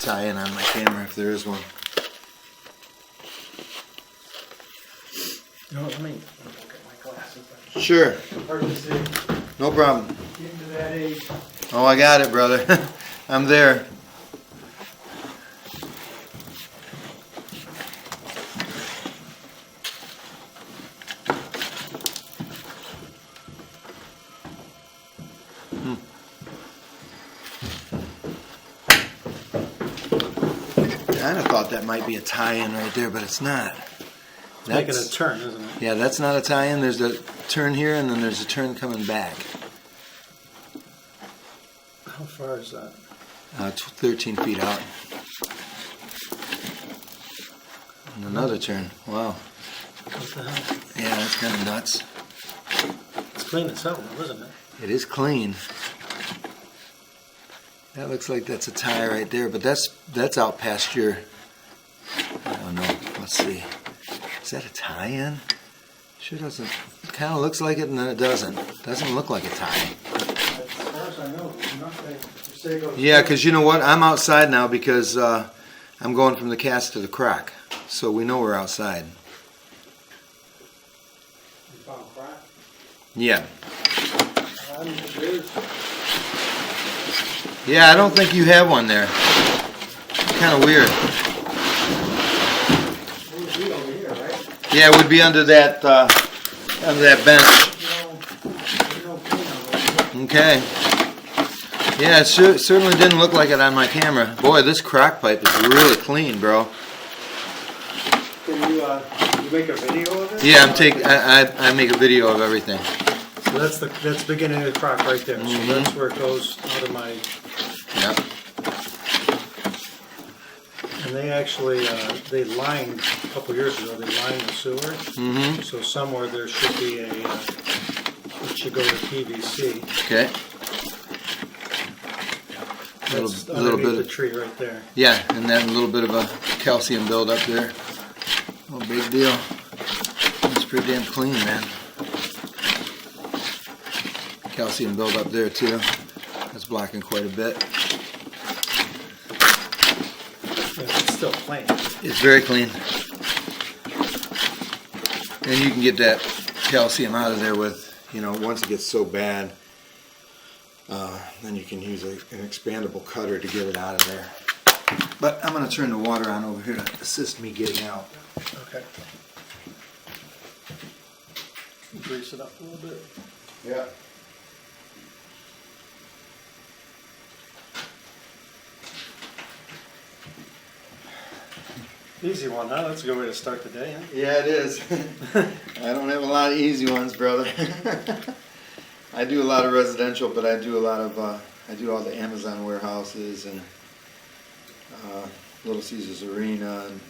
tie-in on my camera if there is one. No, let me look at my glasses. Sure. Hard to see. No problem. Getting to that age. Oh, I got it, brother. I'm there. I kind of thought that might be a tie-in right there, but it's not. It's making a turn, isn't it? Yeah, that's not a tie-in. There's a turn here, and then there's a turn coming back. How far is that? 13 feet out. And another turn. Wow. What the hell? Yeah, that's kind of nuts. It's clean as hell, isn't it? It is clean. That looks like that's a tie right there, but that's out past your, I don't know. Let's see. Is that a tie-in? Sure doesn't. It kind of looks like it, and then it doesn't. Doesn't look like a tie. As far as I know, there's nothing. You say it goes Yeah, because you know what? I'm outside now because I'm going from the cast to the crock. So we know we're outside. You found crack? Yeah. There's Yeah, I don't think you have one there. Kind of weird. it would be over here, right? Yeah, it would be under that bench. No clean over Okay. Yeah, it certainly didn't look like it on my camera. Boy, this crock pipe is really clean, bro. Can you make a video of it? Yeah, I make a video of everything. So that's the beginning of the crock right there. So that's where it goes out of my. Yep. And they actually they lined a couple years ago. They lined the sewer. Mm-hmm. So somewhere there should be a. It should go to PVC. Okay. That's Little underneath bit the of, tree right there. yeah, and then a little bit of a calcium buildup there. No big deal. It's pretty damn clean, man. Calcium buildup there too. That's blocking quite a bit. Yeah, it's still plain. It's very clean. And you can get that calcium out of there with, you know, once it gets so bad, then you can use an expandable cutter to get it out of there. But I'm going to turn the water on over here to assist me getting out. Okay. Grease it up a little bit. Yeah. Easy one, huh? That's a good way to start the day, huh? Yeah, it is. I don't have a lot of easy ones, brother. I do a lot of residential, but I do a lot of, I do all the Amazon warehouses and Little Caesars Arena and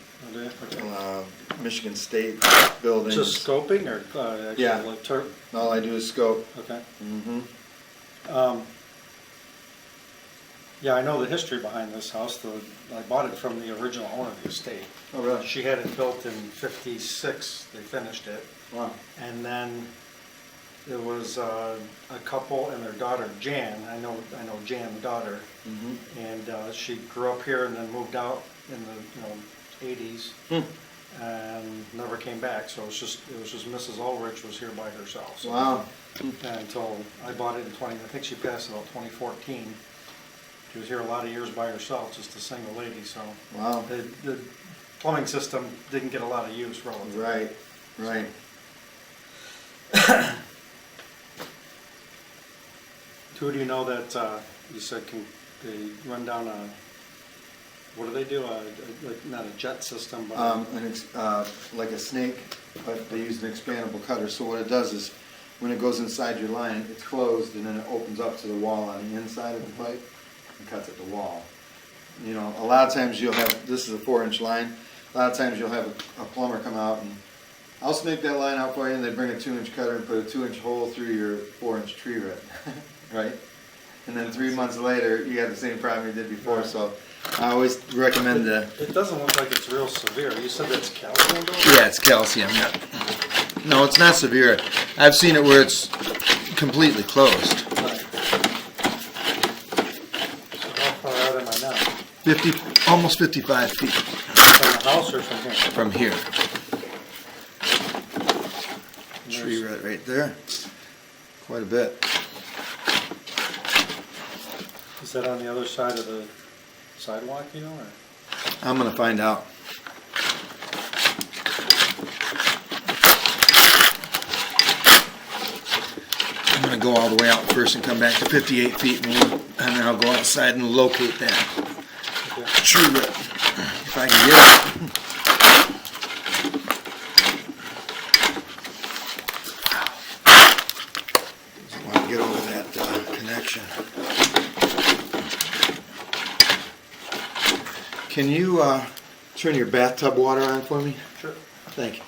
Michigan State buildings. Just scoping or actually Yeah. like turf? All I do is scope. Okay. Mm-hmm. Yeah, I know the history behind this house. I bought it from the original owner of the estate. Oh, really? She had it built in '56. They finished it. Wow. And then there was a couple and their daughter Jan. I know Jan, the daughter, Mm-hmm. and she grew up here and then moved out in the '80s and never came back. So it was just Mrs. Ulrich was here by herself. So Wow. until I bought it in I think she passed about 2014. She was here a lot of years by herself, just a single lady. So Wow. the plumbing system didn't get a lot of use relatively. Right. Right. Who do you know that you said can they run down a? What do they do? Like not a jet system, but Like a snake, but they use an expandable cutter. So what it does is, when it goes inside your line, it's closed, and then it opens up to the wall on the inside of the pipe and cuts at the wall. You know, a lot of times you'll have, this is a 4-inch line, a lot of times you'll have a plumber come out and, I'll snake that line out for you, and they bring a 2-inch cutter and put a 2-inch hole through your 4-inch tree root, right? And then 3 months later, you got the same problem you did before, Right. so I always recommend the... it doesn't look like it's real severe. You said that's calcium, though? Yeah, it's calcium, yeah. No, it's not severe. I've seen it where it's completely closed. Right. So how far out am I now? 50, almost 55 feet From the house or from here? from here. Tree right there. Quite a bit. Is that on the other side of the sidewalk, you know, or? I'm gonna find out. I'm gonna go all the way out first and come back to 58 feet, and then I'll go outside and locate that Okay. tree root, if I can get it. Just want to get over that connection. Can you turn your bathtub water on for me? Sure. Thank you.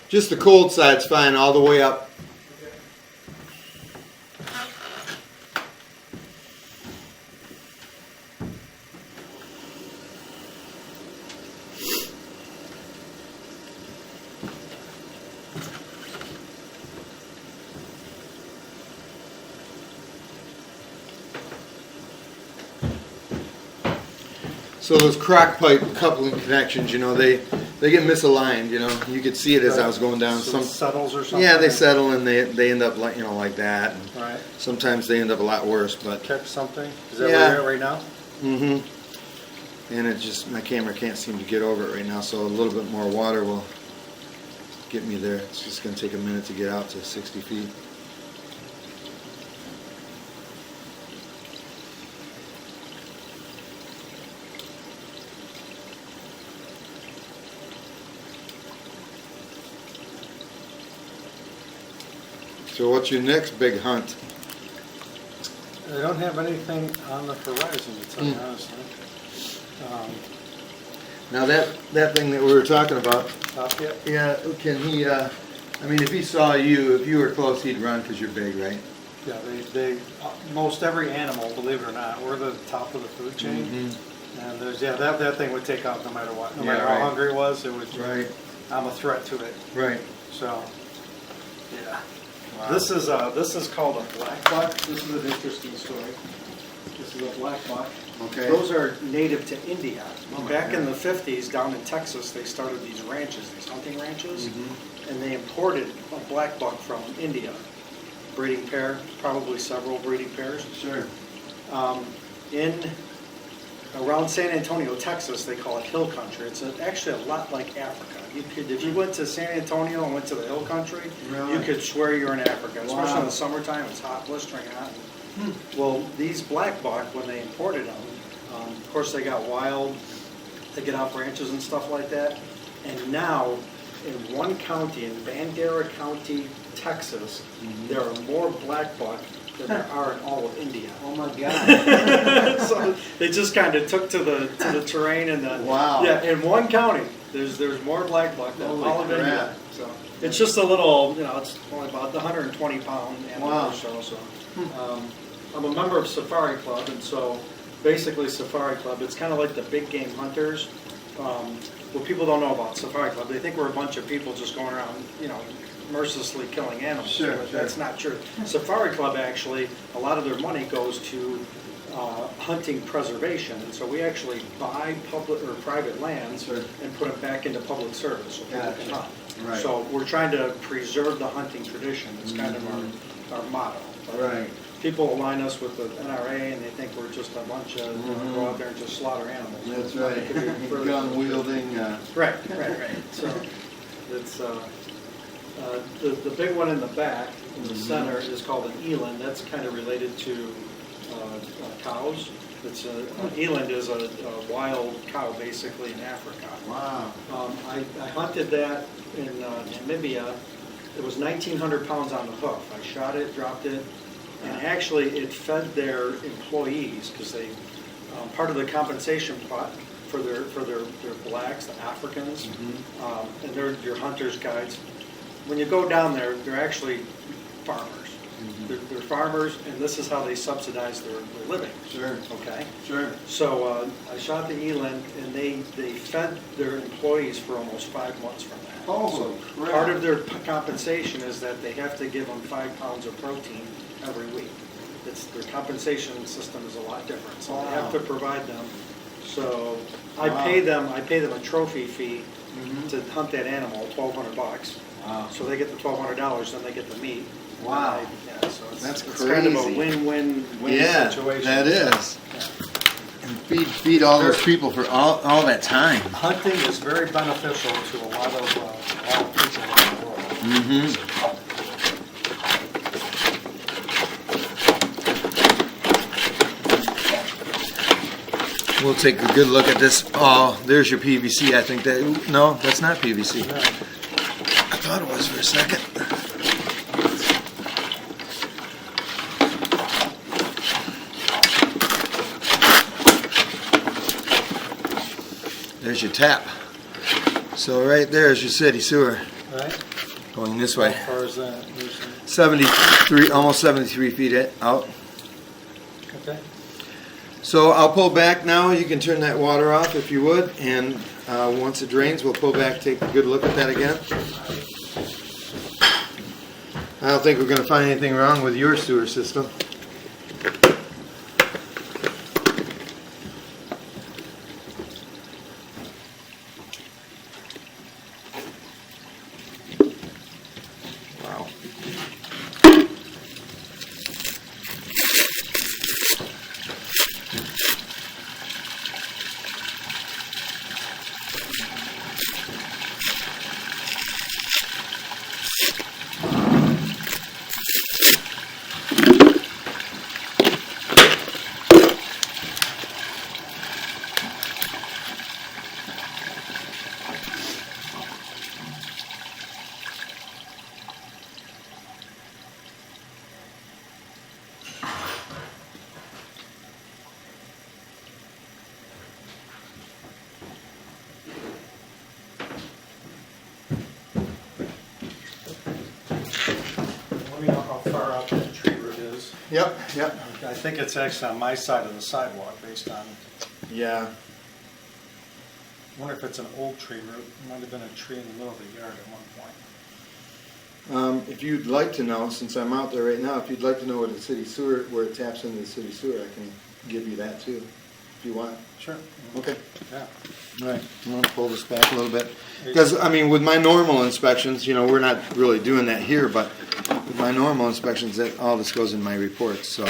Just the cold side's fine, all the way up. So those crock pipe coupling connections, you know, they get misaligned, you know. You could see it as I was going down. So it settles or something? Yeah, they settle and they end up like, you know, like that. And Right. sometimes they end up a lot worse, but Catch something? Is that Yeah. where you're at right now? and it just, my camera can't seem to get over it right now, so a little bit more water will get me there. It's just going to take a minute to get out to 60 feet. So what's your next big hunt? I don't have anything on the horizon, to tell you honestly. Now that thing that we were talking about, Top yet? yeah, can he, I mean, if he saw you, if you were close, he'd run because you're big, right? Yeah, most every animal, believe it or not, we're the top of the food chain. And there's, yeah, that thing would take off no matter what. No Yeah, matter right. how hungry it was, it would, Right, I'm a threat to it. right. So, yeah. Wow. This is called a black buck. This is an interesting story. This is a black buck. Okay. Those are native to India. Oh my Back in God. the 50s, down in Texas, they started these ranches, these hunting ranches, Mm-hmm. and they imported a black buck from India. Breeding pair, probably several breeding pairs. Sure. Around San Antonio, Texas, they call it hill country. It's actually a lot like Africa. You could, if you went to San Antonio and went to the hill country, Really? you could swear you're in Africa, especially Wow. in the summertime. It's hot, blistering hot. Well, these black buck, when they imported them, of course they got wild. They get off ranches and stuff like that. And now, in one county, in Bandera County, Texas, there are more black buck than there are in all of India. Oh my God. So they just kind of took to the terrain and the Wow. yeah. In one county, there's more black buck than Holy all of crap. India. So it's just a little, you know, it's only about 120 pound animal Wow. or so. So I'm a member of Safari Club, and so basically Safari Club, it's kind of like the big game hunters. What people don't know about Safari Club, they think we're a bunch of people just going around, you know, mercilessly killing animals. Sure, But sure. that's not true. Safari Club actually, a lot of their money goes to hunting preservation, and so we actually buy public or private lands Sure. and put them back into public service so people can Gotcha. hunt. Right. So we're trying to preserve the hunting tradition. It's kind of our motto. But Right. people align us with the NRA and they think we're just a bunch of go out there and just slaughter animals. That's It could be right. further- Gun wielding. Right. So it's the big one in the back, in the center, is called an eland. That's kind of related to cows. It's eland is a wild cow, basically in Africa. Wow. I hunted that in Namibia. It was 1,900 pounds on the hoof. I shot it, dropped it, and actually it fed their employees because they part of the compensation pot for their blacks, the Africans, and they're your hunters guides. When you go down there, they're actually farmers. They're farmers, and this is how they subsidize their living. Sure. Okay. Sure. So I shot the eland, and they fed their employees for almost 5 months from that. Holy So crap. part of their compensation is that they have to give them 5 pounds of protein every week. their compensation system is a lot different, so they have to provide them. So I pay them a trophy fee to hunt that animal, $1,200. Wow. So they get the $1,200, then they get the meat. Wow. Yeah, so That's it's kind of a crazy. win-win Yeah, situation. that is. Yeah. And feed all those people for all that time. Hunting is very beneficial to a lot of people around the world. Mm-hmm. We'll take a good look at this. Oh, there's your PVC. I think that, no, that's not PVC. I thought it was for a second. There's your tap. So right there is your city sewer Right? going this way. How far is that? 73, almost 73 feet out. Okay. So I'll pull back now. You can turn that water off if you would, and once it drains, we'll pull back, take a good look at that again. I don't think we're going to find anything wrong with your sewer system. Wow. Let me know how far out that tree root is. Yep, yep. I think it's actually on my side of the sidewalk based on, Yeah. I wonder if it's an old tree root. It might have been a tree in the middle of the yard at one point. If you'd like to know, since I'm out there right now, if you'd like to know what the city sewer, where it taps into the city sewer, I can give you that too, if you want. Sure. Okay. Yeah. All right, I'm gonna pull this back a little bit. Because, I mean, with my normal inspections, you know, we're not really doing that here, but with my normal inspections, that all this goes in my reports, so.